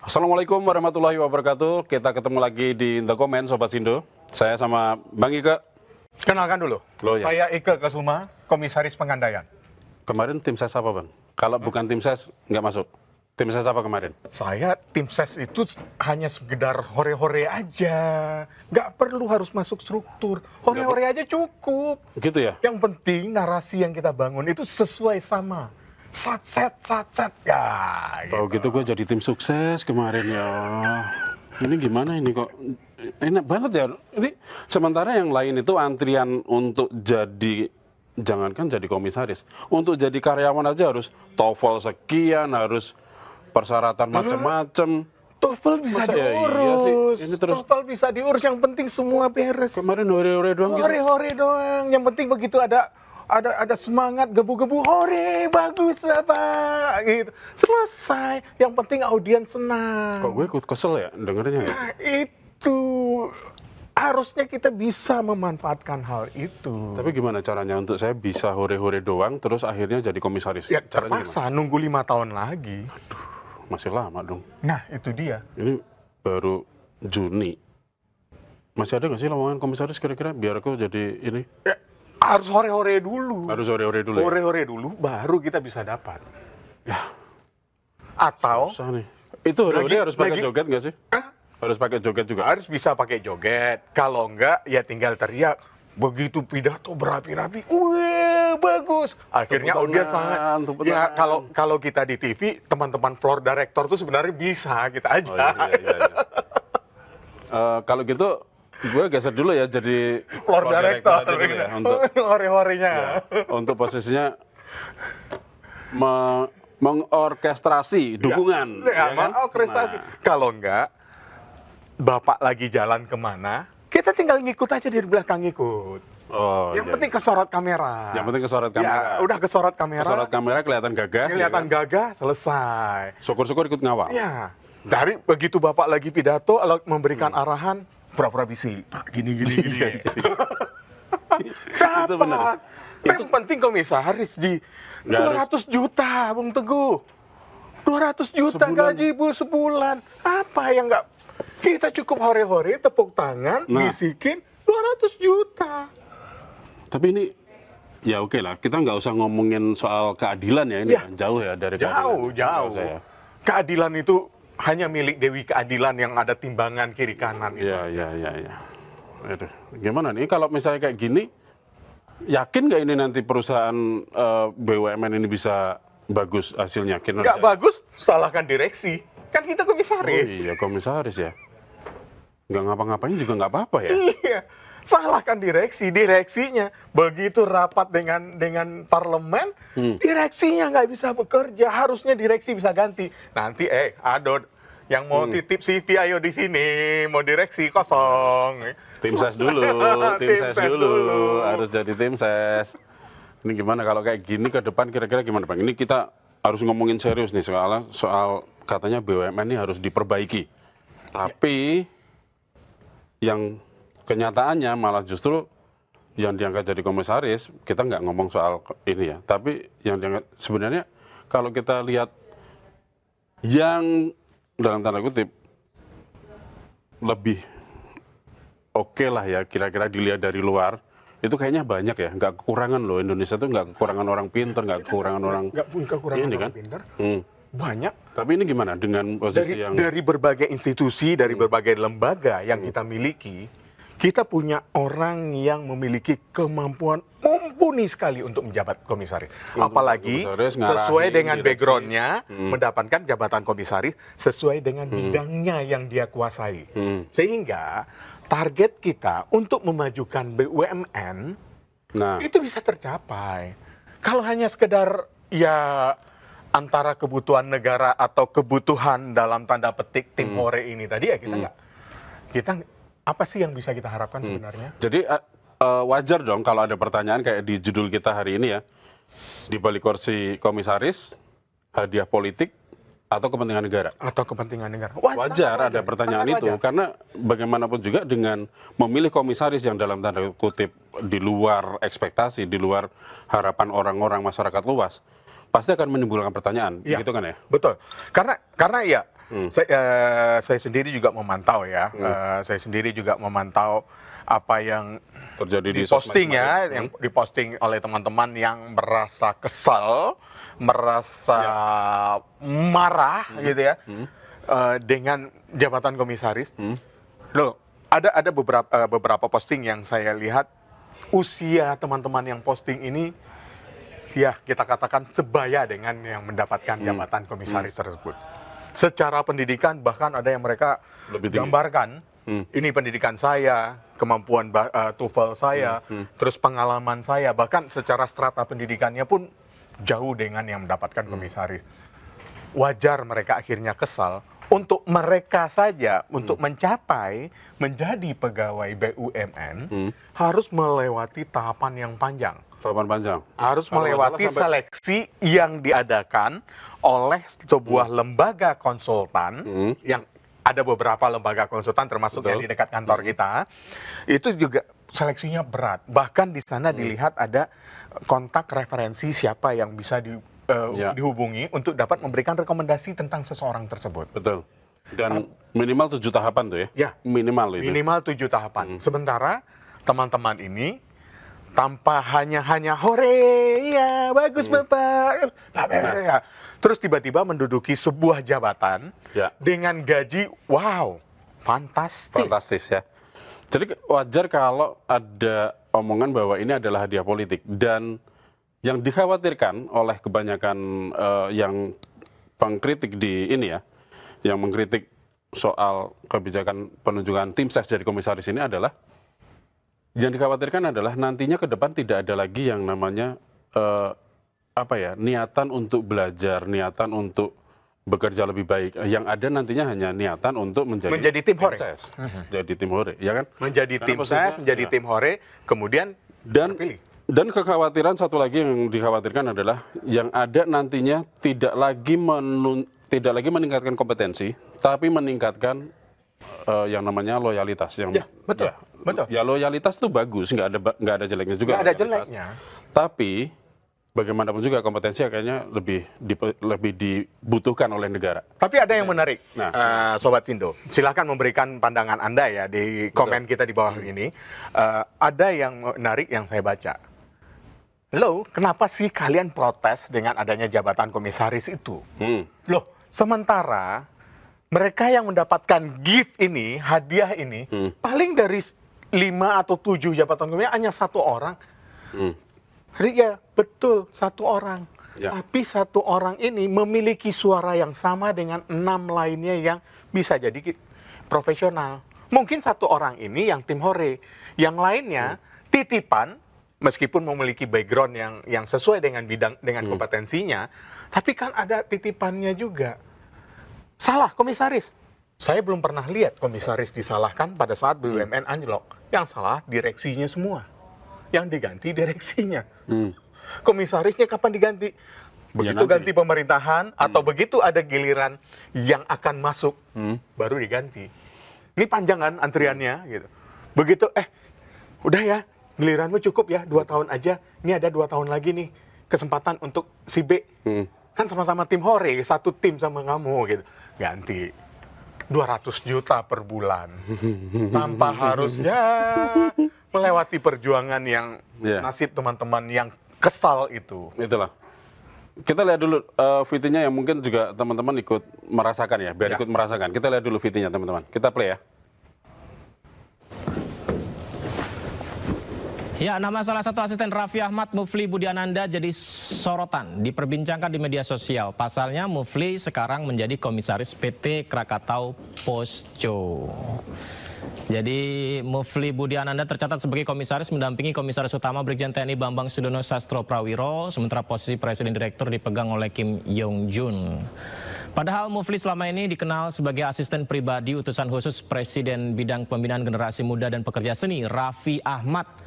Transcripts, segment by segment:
Assalamualaikum warahmatullahi wabarakatuh. Kita ketemu lagi di The Comment, Sobat Sindo. Saya sama Bang Ike. Kenalkan dulu, Loh, ya. saya Ike Kesuma, Komisaris Pengandaian. Kemarin tim ses apa, Bang? Kalau bukan tim ses, nggak masuk. Tim ses apa kemarin? Saya tim ses itu hanya sekedar hore-hore aja, nggak perlu harus masuk struktur, hore-hore aja cukup. Gitu ya? Yang penting narasi yang kita bangun itu sesuai sama sat-set, ya. Tahu gitu gue jadi tim sukses kemarin ya. Ini gimana ini kok enak banget ya. Ini sementara yang lain itu antrian untuk jadi, jangankan jadi komisaris, untuk jadi karyawan aja harus TOEFL sekian, harus persyaratan macam-macam. TOEFL bisa Masa ya iya diurus, sih? Ini terus TOEFL bisa diurus, yang penting semua beres. kemarin hore-hore doang gitu. Hore-hore doang, yang penting begitu ada semangat, gebu-gebu, hore, bagus apa, gitu. Selesai, yang penting audiens senang. Kok gue ikut kesel ya dengernya ya? Nah, itu harusnya kita bisa memanfaatkan hal itu. Tapi gimana caranya untuk saya bisa hore-hore doang terus akhirnya jadi komisaris? Ya Caranya terpaksa nunggu 5 tahun lagi. gimana? Masih lama dong. Nah, itu dia. Ini baru Juni. Masih ada nggak sih lowongan komisaris kira-kira biar aku jadi ini? Ya, harus hore-hore dulu. Harus hore-hore dulu ya? Hore-hore dulu, baru kita bisa dapat. Ya. Atau Susah nih. Itu hore-hore harus pakai lagi- joget nggak sih? Harus pakai joget juga? harus bisa pakai joget. Kalau enggak, ya tinggal teriak. Begitu pidato berapi-rapi, wih bagus. Akhirnya Tepuk audiens tangan, sangat. tepuk Ya tangan. kalau kita di TV, teman-teman floor director tuh sebenarnya bisa kita aja. Oh, iya. Kalau gitu, gue geser dulu ya jadi Floor director aja dulu ya, untuk hore-horenya. untuk posisinya mengorkestrasi dukungan. Ya, kan? orkestrasi. Nah, Kalau enggak, Bapak lagi jalan kemana, kita tinggal ngikut aja di belakang ngikut. oh, Yang iya. penting kesorot kamera. Yang penting kesorot kamera. Ya, udah kesorot kamera. Kesorot kamera kelihatan gagah. Kelihatan ya kan? gagah, selesai. Syukur-syukur ikut ngawal. Ya, dari begitu Bapak lagi pidato, memberikan arahan, pura-pura bisik. Pak, gini. Iya, Dapat. Itu benar. Yang penting komisaris di Nggak 200 juta, Bung Teguh. 200 juta Sebulan. gaji sebulan. Apa yang nggak? Kita cukup hore-hore, tepuk tangan, Nah. bisikin 200 juta. Tapi ini ya oke lah, kita nggak usah ngomongin soal keadilan ya, ini Ya. kan jauh ya dari keadilan. Nggak Jauh. usah ya. Keadilan itu hanya milik Dewi Keadilan yang ada timbangan kiri kanan itu. Iya. Aduh, gimana nih kalau misalnya kayak gini, yakin nggak ini nanti perusahaan BUMN ini bisa bagus hasilnya? Nggak bagus, salahkan direksi. Kan kita Oh komisaris. iya, komisaris ya. Nggak ngapa-ngapain juga nggak apa-apa ya. Iya, salahkan direksinya. Begitu rapat dengan parlemen, direksinya nggak bisa bekerja. Harusnya direksi bisa ganti. Nanti Adon yang mau titip CV ayo di sini, mau direksi kosong. Tim ses dulu, tim ses dulu, harus jadi tim ses. Ini gimana kalau kayak gini ke depan kira-kira gimana Bang? Ini kita harus ngomongin serius nih soal katanya BUMN ini harus diperbaiki. Tapi yang kenyataannya malah justru yang diangkat jadi komisaris, kita nggak ngomong soal ini ya. Tapi yang diangkat, sebenarnya kalau kita lihat yang dalam tanda kutip lebih oke lah ya, kira-kira dilihat dari luar, itu kayaknya banyak ya, nggak kekurangan loh. Indonesia tuh nggak kekurangan orang pinter, nggak kekurangan orang Nggak kekurangan ini orang kan. pintar. Hmm. Banyak. Tapi ini gimana dengan posisi yang Dari berbagai institusi, dari berbagai lembaga yang kita miliki, kita punya orang yang memiliki kemampuan mumpuni sekali untuk menjabat komisaris. Untuk Apalagi komisaris, sesuai ngarahin, dengan direksi. backgroundnya, mendapatkan jabatan komisaris sesuai dengan bidangnya yang dia kuasai. Sehingga target kita untuk memajukan BUMN nah itu bisa tercapai. Kalau hanya sekedar ya antara kebutuhan negara atau kebutuhan dalam tanda petik tim hore ini tadi ya kita apa sih yang bisa kita harapkan sebenarnya? jadi wajar dong kalau ada pertanyaan kayak di judul kita hari ini ya, di balik kursi komisaris, hadiah politik atau kepentingan negara. Atau kepentingan negara. Wajar ada pertanyaan Sangat itu, wajar. karena bagaimanapun juga dengan memilih komisaris yang dalam tanda kutip di luar ekspektasi, di luar harapan orang-orang masyarakat luas, pasti akan menimbulkan pertanyaan, Iya. gitu kan ya? Betul. Karena ya Saya sendiri juga memantau ya. Saya sendiri juga memantau apa yang Terjadi di diposting sosmed ya, kemarin. yang diposting oleh teman-teman yang merasa kesal, merasa marah gitu ya, dengan jabatan komisaris. Loh, ada beberapa posting yang saya lihat usia teman-teman yang posting ini, ya kita katakan sebaya dengan yang mendapatkan jabatan komisaris tersebut. Secara pendidikan bahkan ada yang mereka Lebih tinggi. gambarkan, ini pendidikan saya, kemampuan TOEFL saya, terus pengalaman saya, bahkan secara strata pendidikannya pun jauh dengan yang mendapatkan komisaris. Wajar mereka akhirnya kesal. Untuk mereka saja, untuk mencapai menjadi pegawai BUMN, harus melewati tahapan yang panjang. Tahapan panjang. Harus Kalau nggak melewati salah sampai- seleksi yang diadakan oleh sebuah lembaga konsultan, yang ada beberapa lembaga konsultan termasuk Betul. yang di dekat kantor kita, itu juga seleksinya berat. Bahkan di sana dilihat ada kontak referensi siapa yang bisa dihubungi untuk dapat memberikan rekomendasi tentang seseorang tersebut. Betul. Dan minimal 7 tahapan tuh ya? Ya. Minimal itu. Minimal 7 tahapan. Sementara teman-teman ini tanpa hanya hore, ya bagus Bapak. Ya. Terus tiba-tiba menduduki sebuah jabatan Ya. dengan gaji wow, fantastis. Fantastis ya. Jadi wajar kalau ada omongan bahwa ini adalah hadiah politik, dan yang dikhawatirkan oleh kebanyakan yang pengkritik di ini ya, yang mengkritik soal kebijakan penunjukan tim ses dari komisaris ini adalah, yang dikhawatirkan adalah nantinya ke depan tidak ada lagi yang namanya niatan untuk belajar, niatan untuk bekerja lebih baik. Yang ada nantinya hanya niatan untuk menjadi tim hore. ses. Jadi tim hore, ya kan? Menjadi Karena tim posisinya- ses, menjadi ya. tim hore, kemudian Dan terpilih. dan kekhawatiran satu lagi yang dikhawatirkan adalah yang ada nantinya tidak lagi meningkatkan kompetensi, tapi meningkatkan yang namanya loyalitas. Yang Ya, betul, betul. Ya loyalitas itu bagus, nggak ada jeleknya juga. Nggak ada loyalitas. jeleknya. Tapi bagaimanapun juga kompetensi kayaknya lebih dibutuhkan oleh negara. Tapi ada yang menarik, Nah. Sobat Sindo. Silahkan memberikan pandangan Anda ya di komen kita di bawah ini. Ada yang menarik yang saya baca. Loh, kenapa sih kalian protes dengan adanya jabatan komisaris itu? Loh, sementara mereka yang mendapatkan gift ini, hadiah ini, paling dari 5 atau 7 jabatan komisaris hanya 1 orang. Ya, betul, 1 orang. Ya. Tapi 1 orang ini memiliki suara yang sama dengan 6 lainnya yang bisa jadi profesional. Mungkin 1 orang ini yang tim hore, yang lainnya titipan, meskipun memiliki background yang sesuai dengan dengan kompetensinya, tapi kan ada titipannya juga. Salah komisaris. Saya belum pernah lihat komisaris disalahkan pada saat BUMN anjlok. Yang salah direksinya semua. Yang diganti direksinya. Komisarisnya kapan diganti? Begitu nanti. ganti pemerintahan atau begitu ada giliran yang akan masuk, baru diganti. Ini panjang kan antriannya gitu. Begitu udah ya, giliranmu cukup ya 2 tahun aja. Ini ada 2 tahun lagi nih kesempatan untuk si B. Kan sama-sama tim hore, 1 tim sama kamu gitu. Ganti 200 juta per bulan. Tanpa harusnya melewati perjuangan yang nasib teman-teman yang kesal itu. Itulah. Kita lihat dulu VT-nya yang mungkin juga teman-teman ikut merasakan ya, biar ikut merasakan. Kita lihat dulu VT-nya teman-teman. Kita play ya. Ya, nama salah satu asisten Raffi Ahmad, Mufli Budiananda, jadi sorotan, diperbincangkan di media sosial. Pasalnya, Mufli sekarang menjadi komisaris PT Krakatau Posco. Jadi, Mufli Budiananda tercatat sebagai komisaris mendampingi komisaris utama Brigjen TNI Bambang Sudono Sastro Prawiro, sementara posisi presiden direktur dipegang oleh Kim Yong Jun. Padahal Mufli selama ini dikenal sebagai asisten pribadi utusan khusus Presiden Bidang Pembinaan Generasi Muda dan Pekerja Seni, Raffi Ahmad.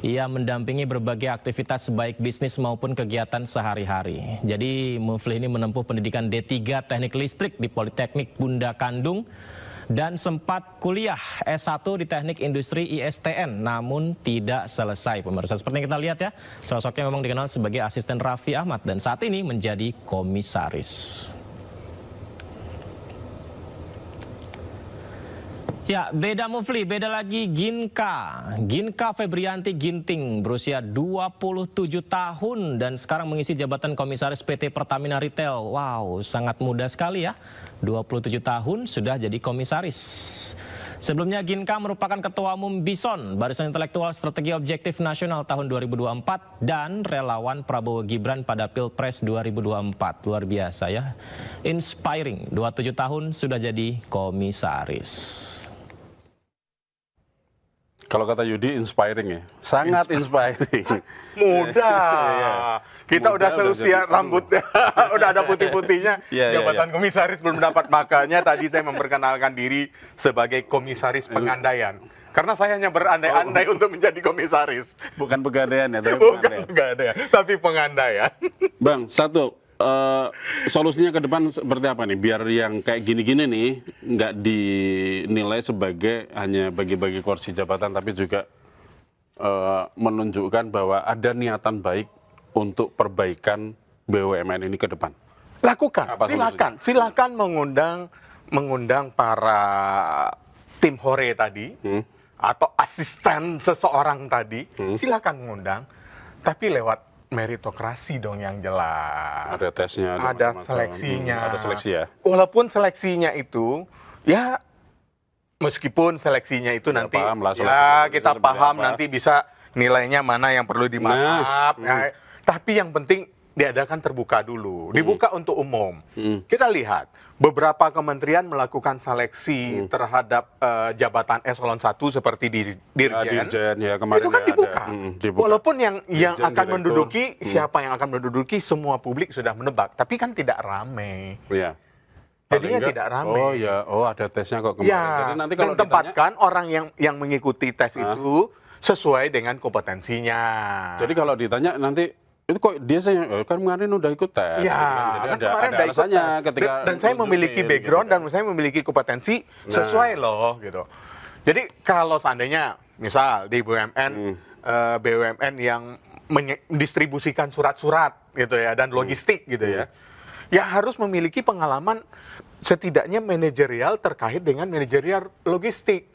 Ia mendampingi berbagai aktivitas baik bisnis maupun kegiatan sehari-hari. Jadi Mufli ini menempuh pendidikan D3 Teknik Listrik di Politeknik Bunda Kandung dan sempat kuliah S1 di Teknik Industri ISTN, namun tidak selesai. Pemirsa, seperti yang kita lihat ya, sosoknya memang dikenal sebagai asisten Raffi Ahmad dan saat ini menjadi komisaris. Ya, beda Mufli, beda lagi Ginka. Ginka Febrianti Ginting berusia 27 tahun dan sekarang mengisi jabatan komisaris PT Pertamina Retail. Wow, sangat muda sekali ya. 27 tahun sudah jadi komisaris. Sebelumnya Ginka merupakan Ketua Umum Bison, Barisan Intelektual Strategi Objektif Nasional tahun 2024 dan relawan Prabowo Gibran pada Pilpres 2024. Luar biasa ya. Inspiring, 27 tahun sudah jadi komisaris. Kalau kata Yudi, inspiring ya, sangat inspiring. Muda. Kita Muda, udah seusia jadi- rambutnya, udah ada putih-putihnya. Iya, iya, Jabatan komisaris belum dapat, makanya tadi saya memperkenalkan diri sebagai komisaris pengandaian. Karena saya hanya berandai-andai untuk menjadi komisaris. Bukan pegadaian ya, tapi Bukan pengandaian. pengandaian, tapi pengandaian. Bang, satu, solusinya ke depan seperti apa nih? Biar yang kayak gini-gini nih nggak dinilai sebagai hanya bagi-bagi kursi jabatan, tapi juga menunjukkan bahwa ada niatan baik untuk perbaikan BUMN ini ke depan. Lakukan, Apa silakan mengundang para tim hore tadi atau asisten seseorang tadi, silakan mengundang, tapi lewat meritokrasi dong yang jelas. Ada tesnya, Ada macam-macam. seleksinya. Ada seleksi ya. Walaupun seleksinya itu ya meskipun seleksinya itu Ya, nanti paham lah, ya seleksi kita seperti paham apa. nanti bisa nilainya mana yang perlu dimaaf. Ya. Tapi yang penting diadakan terbuka dulu, dibuka untuk umum. Kita lihat beberapa kementerian melakukan seleksi terhadap jabatan eselon 1 seperti dirjen. Ya kemarin Itu kan ya dibuka. dibuka. Walaupun yang Dirjen, akan direktur. menduduki, siapa yang akan menduduki, semua publik sudah menebak. Tapi kan tidak ramai. Iya. Jadinya Paling nggak, tidak ramai. Oh ya, ada tesnya kok kemarin. Ya, Jadi nanti kalau dan tempatkan orang yang mengikuti tes itu sesuai dengan kompetensinya. Jadi kalau ditanya nanti itu kok dia saya kan kemarin udah ikut tes. Ya, gitu kan. Jadi kan ada kemarin udah ikut alasannya tes. ketika dan saya memiliki nunjukin, background gitu kan. dan saya memiliki kompetensi sesuai loh gitu. Jadi kalau seandainya misal di BUMN BUMN yang mendistribusikan surat-surat gitu ya dan logistik gitu ya. Ya harus memiliki pengalaman setidaknya manajerial terkait dengan manajerial logistik.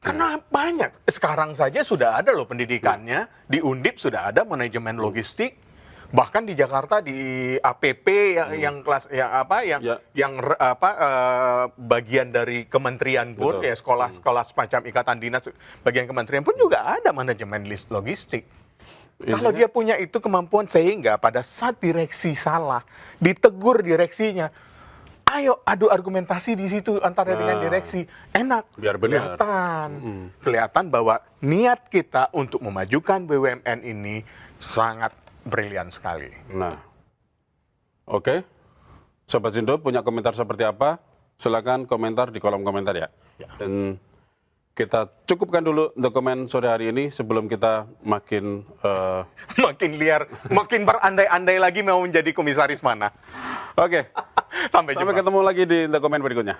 Karena banyak. Sekarang saja sudah ada loh pendidikannya. Di Undip sudah ada manajemen logistik. Bahkan di Jakarta di APP yang kelas bagian dari kementerian pun Betul. ya sekolah-sekolah semacam ikatan dinas bagian kementerian pun juga ada manajemen logistik. Kalau dia punya itu kemampuan sehingga pada saat direksi salah, ditegur direksinya, ayo adu argumentasi di situ antara dengan direksi, enak, Biar benar. kelihatan bahwa niat kita untuk memajukan BUMN ini sangat brilian sekali. Nah, oke. Sobat Sindo punya komentar seperti apa? Silakan komentar di kolom komentar ya. Dan kita cukupkan dulu untuk komen sore hari ini sebelum kita makin Makin liar, makin berandai-andai lagi mau menjadi komisaris mana. Oke. Sampai Sampai jumpa. ketemu lagi di untuk komen berikutnya.